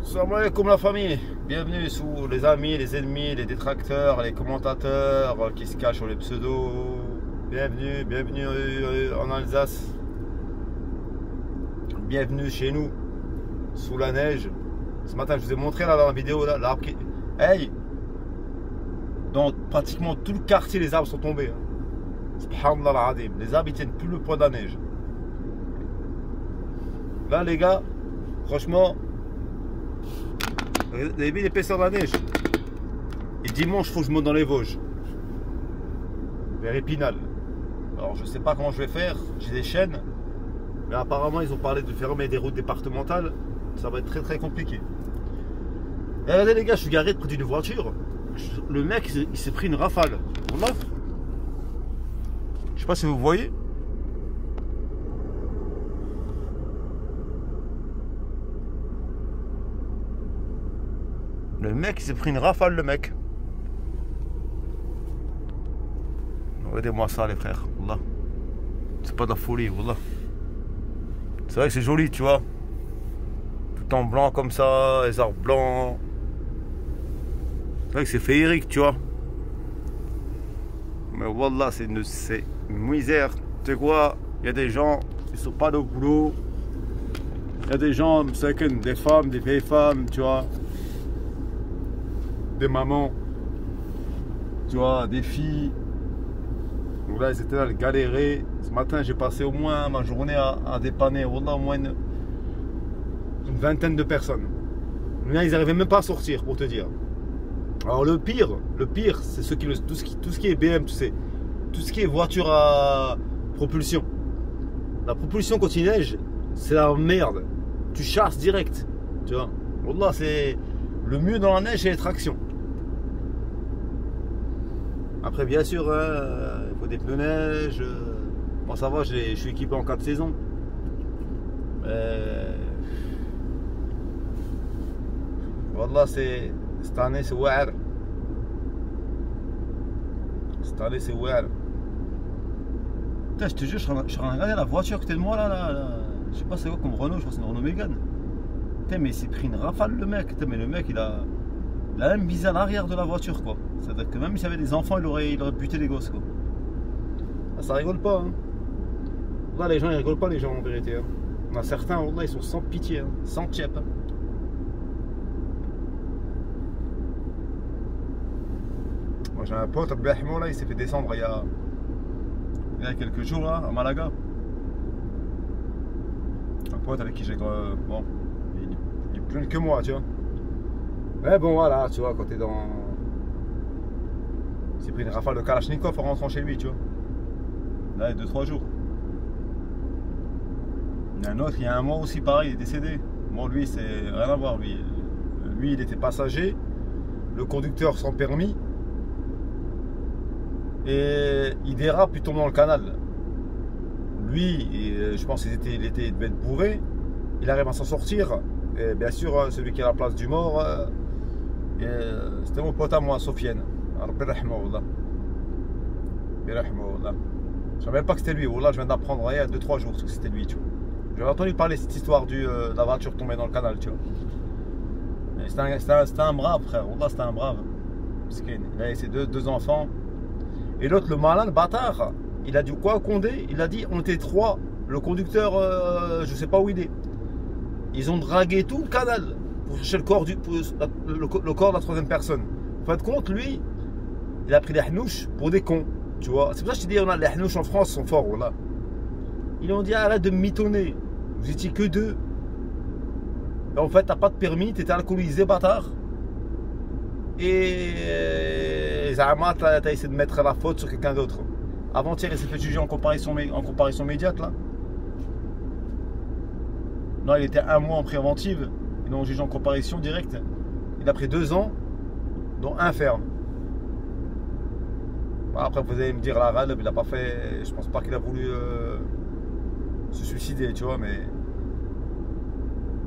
Salam alaikum la famille, bienvenue sous les amis, les ennemis, les détracteurs, les commentateurs qui se cachent sur les pseudos. Bienvenue en Alsace. Bienvenue chez nous, sous la neige. Ce matin je vous ai montré là dans la vidéo là, l'arbre qui... Hey, dans pratiquement tout le quartier les arbres sont tombés. Subhanallah al-Adim, les arbres ils tiennent plus le poids de la neige. Là les gars, franchement, vous avez vu l'épaisseur de la neige. Et dimanche, il faut que je monte dans les Vosges, vers Épinal. Alors je sais pas comment je vais faire, j'ai des chaînes, mais apparemment ils ont parlé de fermer des routes départementales. Ça va être très compliqué. Et regardez les gars, je suis garé près d'une voiture. Le mec il s'est pris une rafale. Voilà. Je sais pas si vous voyez. Le mec il s'est pris une rafale, le mec. Regardez-moi ça les frères. Wallah. C'est pas de la folie, wallah. C'est vrai que c'est joli, tu vois. Tout en blanc comme ça, les arbres blancs. C'est vrai que c'est féerique, tu vois. Mais wallah, c'est une misère. Tu sais quoi, il y a des gens, ils sont pas de boulot. Il y a des gens, des femmes, des vieilles femmes, tu vois. Des mamans, tu vois, des filles. Donc là, ils étaient là, ils galéraient. Ce matin, j'ai passé au moins ma journée à dépanner, wallah, au moins une vingtaine de personnes. Là, ils n'arrivaient même pas à sortir, pour te dire. Alors le pire, c'est tout ce qui est BM, tu sais, tout ce qui est voiture à propulsion. La propulsion quand il neige, c'est la merde. Tu chasses direct, tu vois. Wallah, c'est le mieux dans la neige, c'est les tractions. Après, bien sûr, il faut des pneus neige. Bon, ça va, je suis équipé en 4 saisons. Wallah, cette année, c'est ouar. Cette année, c'est ouar. Putain, je te jure, je suis en train de regarder la voiture à côté de moi là. Je sais pas c'est quoi comme Renault, je crois que c'est une Renault Mégane. Putain, mais il s'est pris une rafale le mec. Putain, mais le mec, il a même visé à l'arrière de la voiture, quoi. C'est-à-dire que même s'il y avait des enfants, il aurait buté les gosses, quoi. Ah, ça rigole pas, hein. Là, les gens, ils rigolent pas, les gens, en vérité. Hein. Il y en a certains, là, ils sont sans pitié, hein. Sans tchep. Hein. Moi, j'ai un pote, Abdelrahman, là, il s'est fait descendre il y a quelques jours, là, à Malaga. Un pote avec qui j'ai... bon, il est plus jeune que moi, tu vois. Mais bon, voilà, tu vois, quand t'es dans... Il s'est pris une rafale de Kalachnikov en rentrant chez lui, tu vois. Là, il y a 2-3 jours. Il y a un autre, il y a un mois aussi, pareil, il est décédé. Bon, lui, c'est rien à voir, lui. Lui, il était passager, le conducteur sans permis. Et il dérape, il tombe dans le canal. Lui, je pense qu'il devait être bourré. Il arrive à s'en sortir. Et bien sûr, celui qui est à la place du mort, c'était mon pote à moi, Sofiane. Je savais même pas que c'était lui. Là, je viens d'apprendre il y a 2-3 jours que c'était lui. J'avais entendu parler de cette histoire de la voiture tombée dans le canal. Tu vois. C'était un brave, frère. Là, c'était un brave. Il a ses deux enfants. Et l'autre, le malin, le bâtard, il a dit quoi, Condé? Il a dit on était 3. Le conducteur, je sais pas où il est. Ils ont dragué tout le canal pour chercher le corps le corps de la 3e personne. En fin de compte, lui, il a pris les hnouches pour des cons, tu vois. C'est pour ça que je te dis, les hnouches en France sont forts, là. Ils ont dit arrête de me mitonner. Vous étiez que 2. Et en fait, t'as pas de permis, t'étais alcoolisé, bâtard. Et Zama, t'as essayé de mettre la faute sur quelqu'un d'autre. Avant-hier, il s'est fait juger en comparaison immédiate, là. Non, il était 1 mois en préventive. Ils l'ont jugé en comparution directe. Il a pris 2 ans, dont 1 ferme. Bon, après, vous allez me dire, la râle, il a pas fait. Je pense pas qu'il a voulu se suicider, tu vois, mais.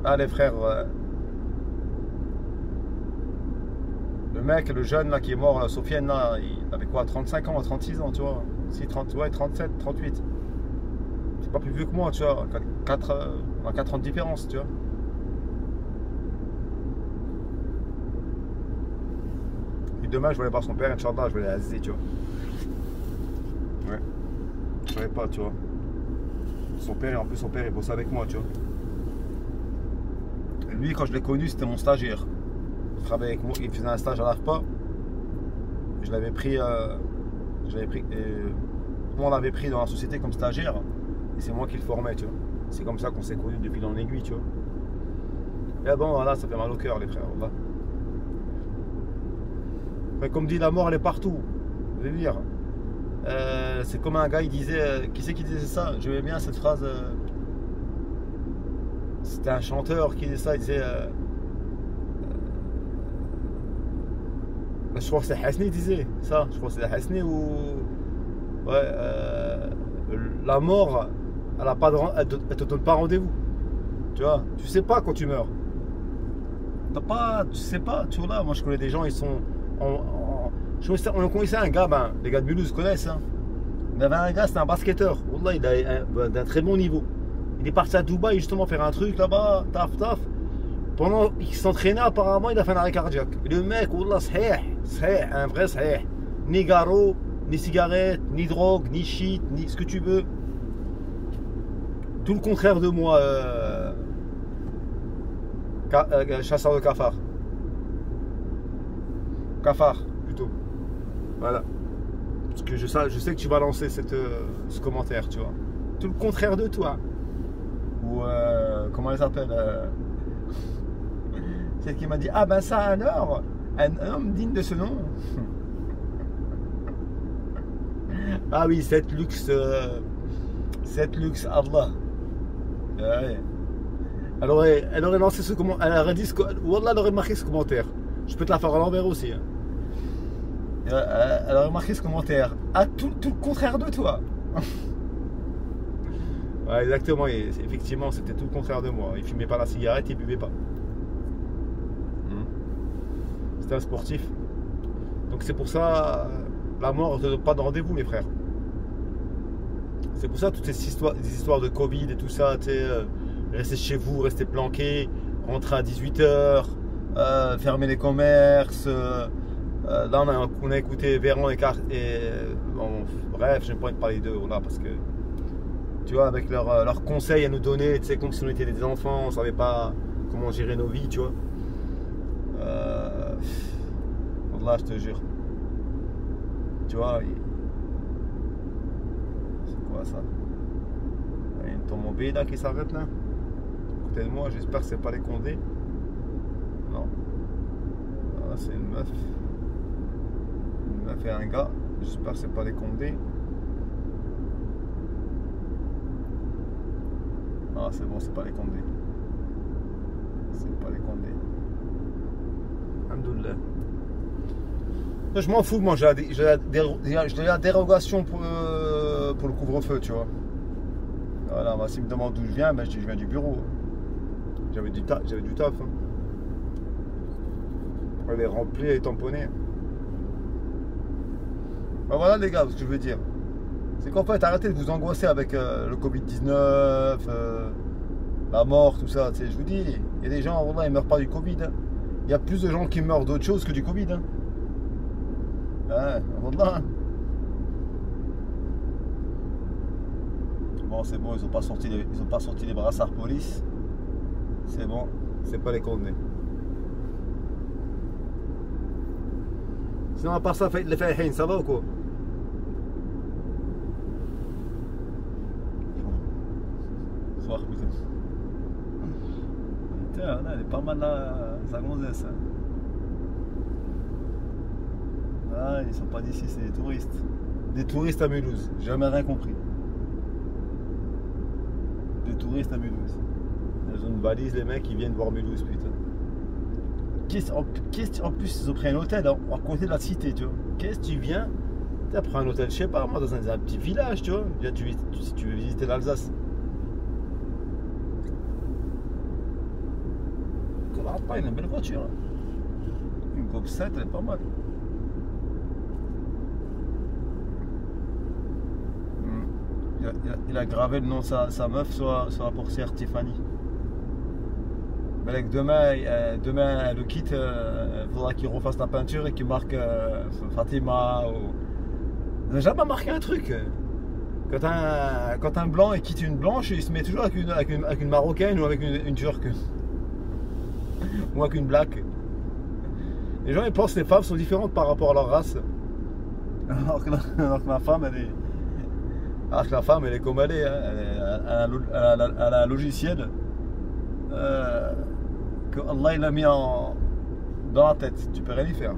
Là, les frères. Le mec, le jeune là qui est mort, Sofiane, là, il avait quoi, 35 ans, 36 ans, tu vois. Si, 30, ouais, 37, 38. C'est pas plus vieux que moi, tu vois. On a 4 ans de différence, tu vois. demain, je vais aller voir son père, Inch'Allah, je vais aller à Zé, tu vois. Ouais. Je savais pas, tu vois. Son père, en plus, son père, il bossait avec moi, tu vois. Et lui, quand je l'ai connu, c'était mon stagiaire. Il travaillait avec moi, il faisait un stage à l'AFPA. Je l'avais pris, moi, on l'avait pris dans la société comme stagiaire. Et c'est moi qui le formais, tu vois. C'est comme ça qu'on s'est connus depuis dans l'aiguille, tu vois. Et bon, voilà, ça fait mal au cœur, les frères. Voilà. Mais comme dit, la mort, elle est partout. Je veux dire. C'est comme un gars, il disait. Qui c'est qui disait ça? J'aimais bien cette phrase. C'était un chanteur qui disait ça. Il disait. Je crois que c'est Hasni qui disait ça. Je crois que c'est Hasni ou. Ouais. La mort, elle a pas de, elle te donne pas rendez-vous. Tu vois, tu sais pas quand tu meurs. Tu sais pas, tu vois là, moi je connais des gens, ils sont. On connaissait un gars, ben, les gars de Mulhouse connaissent. Hein. Il y avait un gars, c'était un basketteur. Wallah, il a d'un très bon niveau. Il est parti à Dubaï justement faire un truc là-bas, taf. Pendant qu'il s'entraînait, apparemment, il a fait un arrêt cardiaque. Et le mec, Wallah, sahih, un vrai sahih. Ni garo, ni cigarette, ni drogue, ni shit, ni ce que tu veux. Tout le contraire de moi, chasseur de cafards. Cafard, plutôt. Voilà. Parce que je sais que tu vas lancer ce commentaire, tu vois. Tout le contraire de toi. Ou, comment elle s'appelle celle qui m'a dit, ah ben ça alors, un homme digne de ce nom. Ah oui, cette luxe Allah. Ouais. Elle aurait lancé ce commentaire. Elle aurait dit Wallah, elle aurait marqué ce commentaire. Je peux te la faire à l'envers aussi. Hein. Elle aurait marqué ce commentaire. Ah, tout le contraire de toi. Ouais, exactement. Et effectivement, c'était tout le contraire de moi. Il fumait pas la cigarette, il buvait pas. C'était un sportif. Donc c'est pour ça, la mort ne donne pas de rendez-vous, les frères. C'est pour ça toutes ces histoires de Covid et tout ça, tu sais, restez chez vous, restez planqués, rentrez à 18h, fermez les commerces. Là, on a écouté Véran et bon, bref, je n'ai pas envie de parler d'eux là parce que tu vois, avec leurs conseils à nous donner, tu sais, comme si on était des enfants, on ne savait pas comment gérer nos vies, tu vois. Là, je te jure. Tu vois, c'est quoi ça? Il y a une automobile là qui s'arrête là. À côté de moi, j'espère que c'est pas les Condés. Non. Ah, c'est une meuf. Une meuf et un gars. J'espère que c'est pas les Condés. Ah, c'est bon, c'est pas les Condés. C'est pas les Condés. Alhamdoulilah. Je m'en fous, moi j'ai la dérogation pour le couvre-feu, tu vois. Voilà, bah, s'il me demande d'où je viens, ben, je dis je viens du bureau. J'avais du taf. Hein. Elle est remplie, elle est tamponnée. Ben, voilà les gars, ce que je veux dire. C'est qu'en fait, arrêtez de vous angoisser avec le Covid-19, la mort, tout ça. Je vous dis, il y a des gens, voilà, ils meurent pas du Covid. Hein. Il y a plus de gens qui meurent d'autre chose que du Covid. Hein. Voilà. Bon, c'est bon, ils ont pas sorti les brassards police. C'est bon, c'est pas les condamnés. Sinon, à part ça, les faïhin, ça va ou quoi? Putain, elle est pas mal là, sa gonzesse. Ah, ils sont pas d'ici, c'est des touristes. Des touristes à Mulhouse, j'ai jamais rien compris. Des touristes à Mulhouse. Ils ont une valise, les mecs, ils viennent voir Mulhouse, putain. En plus, ils ont pris un hôtel à côté de la cité, tu vois. Qu'est-ce que tu viens? Tu as pris un hôtel, je sais pas, moi, dans un petit village, tu vois. Si tu veux visiter l'Alsace. Pas une belle voiture. Une Golf 7, elle est pas mal. Il a gravé le nom de sa meuf sur la portière Tiffany. Mec, demain le kit, il faudra qu'il refasse la peinture et qu'il marque Fatima. On n'a jamais marqué un truc. Quand un blanc il quitte une blanche, il se met toujours avec une marocaine ou avec une turque. Ou avec une black. Les gens ils pensent que les femmes sont différentes par rapport à leur race. Alors que la femme elle est comme elle est. Hein. Elle a un logiciel que Allah il a mis dans la tête. Tu peux rien y faire.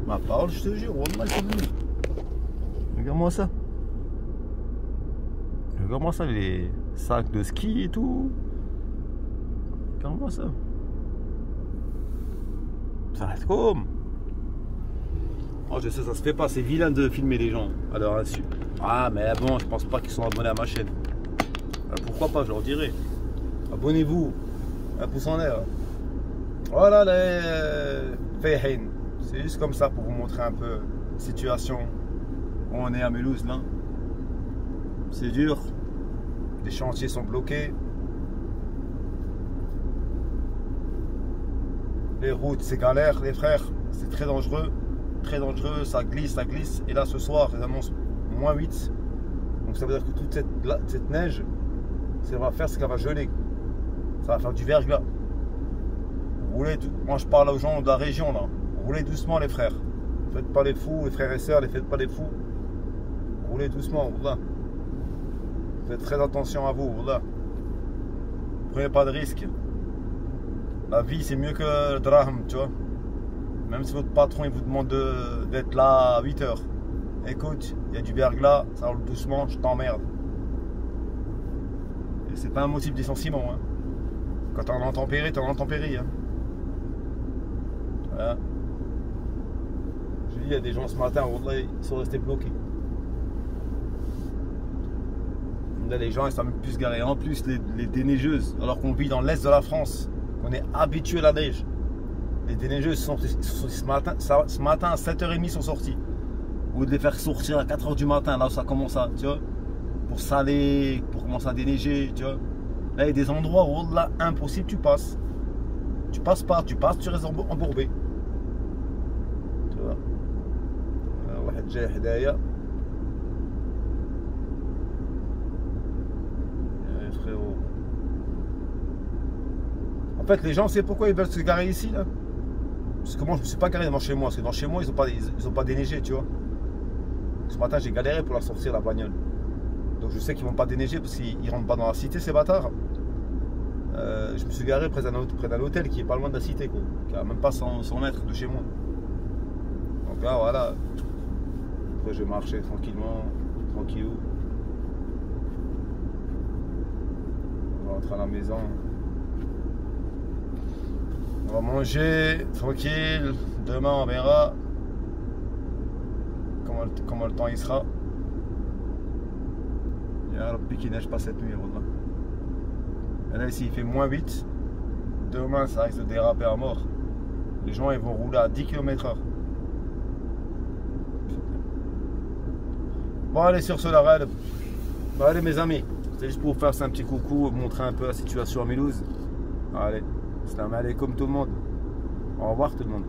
Ma parole, je te jure, Wallah, regarde-moi ça. Regarde-moi ça, les sacs de ski et tout. Regarde-moi ça. Ça reste comme. Oh, je sais, ça se fait pas, c'est vilain de filmer les gens à leur insu. Ah, mais bon, je pense pas qu'ils sont abonnés à ma chaîne. Pourquoi pas, je leur dirai. Abonnez-vous, un pouce en l'air. Voilà les Fayhin. C'est juste comme ça pour vous montrer un peu la situation où on est à Mulhouse là. C'est dur, les chantiers sont bloqués, les routes c'est galère les frères, c'est très dangereux, ça glisse. Et là ce soir ils annoncent -8, donc ça veut dire que toute cette neige, ce qu'elle va faire c'est qu'elle va geler, ça va faire du verglas. Moi je parle aux gens de la région là. Roulez doucement les frères, faites pas les fous, les frères et sœurs, faites pas les fous. Roulez doucement, voilà. Faites très attention à vous, voilà. Prenez pas de risques. La vie c'est mieux que le drame, tu vois. Même si votre patron il vous demande d'être là à 8 h. Écoute, il y a du verglas, ça roule doucement, je t'emmerde. Et c'est pas un motif de licenciement. Hein. Quand t'es en intempérie, t'es en intempérie. Hein. Voilà. Il y a des gens ce matin, ils sont restés bloqués. Là, les gens ils sont même plus garés. En plus, les déneigeuses, alors qu'on vit dans l'est de la France, qu'on est habitué à la neige. Les déneigeuses sont ce matin à 7 h 30 sont sorties. Au lieu de les faire sortir à 4 h du matin, là où ça commence à, tu vois, pour saler, pour commencer à déneiger, tu vois. Là, il y a des endroits où là, impossible, tu passes. Tu passes pas, tu restes embourbé. Tu vois. واحد جاي حدايا frérot. En fait les gens c'est pourquoi ils veulent se garer ici là. Parce que moi je me suis pas garé devant chez moi, parce que dans chez moi ils ont pas déneigé, tu vois. Ce matin j'ai galéré pour la sortir la bagnole. Donc je sais qu'ils vont pas déneiger parce qu'ils rentrent pas dans la cité ces bâtards. Je me suis garé près d'un hôtel qui est pas loin de la cité quoi, qui a même pas 100 mètres de chez moi. Donc là voilà. Après je vais marcher tranquillou. On va rentrer à la maison. On va manger tranquille. Demain on verra comment le temps il sera. Il y a un pic qui neige pas cette nuit. Et là ici il fait -8. Demain ça risque de déraper à mort. Les gens ils vont rouler à 10 km/h. Bon allez sur ce la raid. Bon allez mes amis. C'est juste pour vous faire un petit coucou, montrer un peu la situation à Mulhouse. Allez, salam alaikum tout le monde. Au revoir tout le monde.